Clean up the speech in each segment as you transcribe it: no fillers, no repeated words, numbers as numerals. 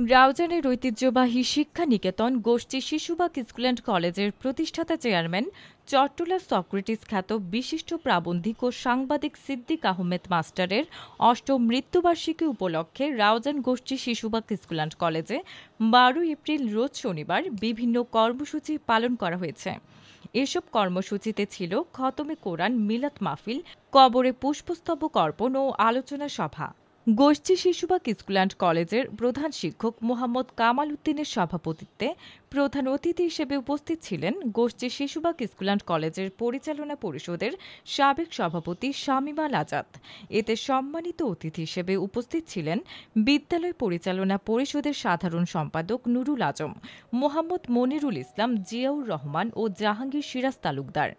রাউজানের ঐতিহ্যবাহী শিক্ষা নিকেতন গোষ্ঠী শিশুবাগ স্কুল অ্যান্ড কলেজের প্রতিষ্ঠাতা চেয়ারম্যান চট্টলা সক্রেটিস খ্যাত বিশিষ্ট প্রাবন্ধিক ও সাংবাদিক সিদ্দিক আহমেদ মাস্টারের অষ্টম মৃত্যুবার্ষিকী উপলক্ষে রাউজান গোষ্ঠী শিশুবাগ স্কুল অ্যান্ড কলেজে ১২ এপ্রিল রোজ শনিবার বিভিন্ন কর্মসূচি পালন করা হয়েছে। এসব কর্মসূচিতে ছিল খতমে কোরআন, মিলাদ মাহফিল, কবরে পুষ্পস্তবক অর্পণ ও আলোচনা সভা। গোষ্ঠী শিশুবাগ স্কুল অ্যান্ড কলেজের প্রধান শিক্ষক মোহাম্মদ কামাল উদ্দিনের সভাপতিত্বে প্রধান অতিথি হিসেবে উপস্থিত ছিলেন গোষ্ঠী শিশুবাগ স্কুল অ্যান্ড কলেজের পরিচালনা পরিষদের সাবেক সভাপতি শামীমাল আজাদ। এতে সম্মানিত অতিথি হিসেবে উপস্থিত ছিলেন বিদ্যালয় পরিচালনা পরিষদের সাধারণ সম্পাদক নুরুল আজম, মোহাম্মদ মনিরুল ইসলাম, জিয়াউর রহমান ও জাহাঙ্গীর সিরাজ তালুকদার।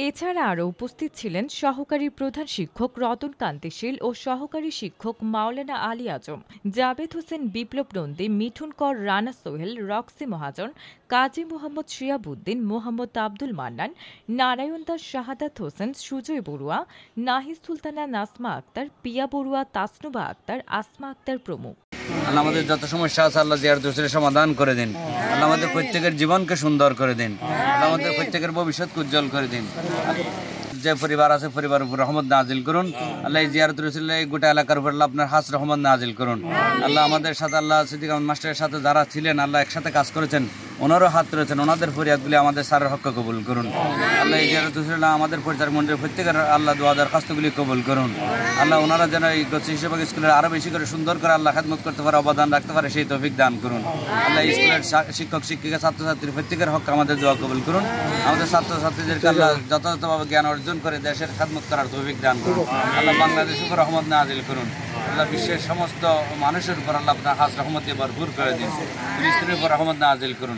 এছাড়া আরও উপস্থিত ছিলেন সহকারী প্রধান শিক্ষক রতন কান্তি শীল ও সহকারী শিক্ষক মাওলানা আলী আজম, জাবেদ হোসেন, বিপ্লব নন্দী, মিঠুন কর, রানা সোহেল, রক্সি মহাজন, কাজী মোহাম্মদ শিয়াবুদ্দিন, মোহাম্মদ আব্দুল মান্নান, নারায়ণ দাস, শাহাদাত হোসেন, সুজয় বড়ুয়া, নাহিদ সুলতানা, নাসমা আক্তার, পিয়া বড়ুয়া, তাসনুবা আক্তার, আসমা আক্তার প্রমুখ। আল্লাহ আমাদের যত সমস্যা আছে আল্লাহ জিয়ার দোষের সমাধান করে দিন। আল্লাহ আমাদের প্রত্যেকের জীবনকে সুন্দর করে দিন। আল্লাহ আমাদের প্রত্যেকের ভবিষ্যৎকে উজ্জ্বল করে দিন। যে পরিবার আছে পরিবারের উপর রহমত নাজিল করুন। আল্লাহ এই জিয়ারত রসুল এই গোটা এলাকার উপর আল্লাহ আপনার হাস রহমত নাজিল করুন। আল্লাহ আমাদের সাথে আল্লাহ সিদ্দিক আহমেদ মাস্টারের সাথে যারা ছিলেন আল্লাহ একসাথে কাজ করেছেন, ওনারও হাত রয়েছেন, ওনাদের ফরিয়াদগুলি আমাদের স্যারের হক কবুল করুন। আল্লাহ এই জিয়ারত রসুল আমাদের পরিচালক মন্ডলের প্রত্যেকের আল্লাহ দোয়া দরখাস্তগুলি কবুল করুন। আল্লাহ ওনারা যেন এই গোষ্ঠী শিশুবাগ স্কুলের আরও বেশি করে সুন্দর করে আল্লাহ খেদমত করতে পারে, অবদান রাখতে পারে, সেই তৌফিক দান করুন। আল্লাহ স্কুলের শিক্ষক শিক্ষিকা ছাত্রছাত্রীর প্রত্যেকের হক আমাদের দোয়া কবুল করুন। আমাদের ছাত্রছাত্রীদেরকে আল্লাহ যথাযথভাবে জ্ঞান অর্জন করে দেশের খেদমত করার তৌফিক দান করুন। আল্লাহ বাংলাদেশের উপর রহমত নাজিল করুন। আল্লাহ বিশ্বের সমস্ত মানুষের উপর আল্লাহ আপনার হাস রহমত দিয়ে ভরপুর করে দিন। ফিলিস্তিনের উপর রহমত নাজিল করুন।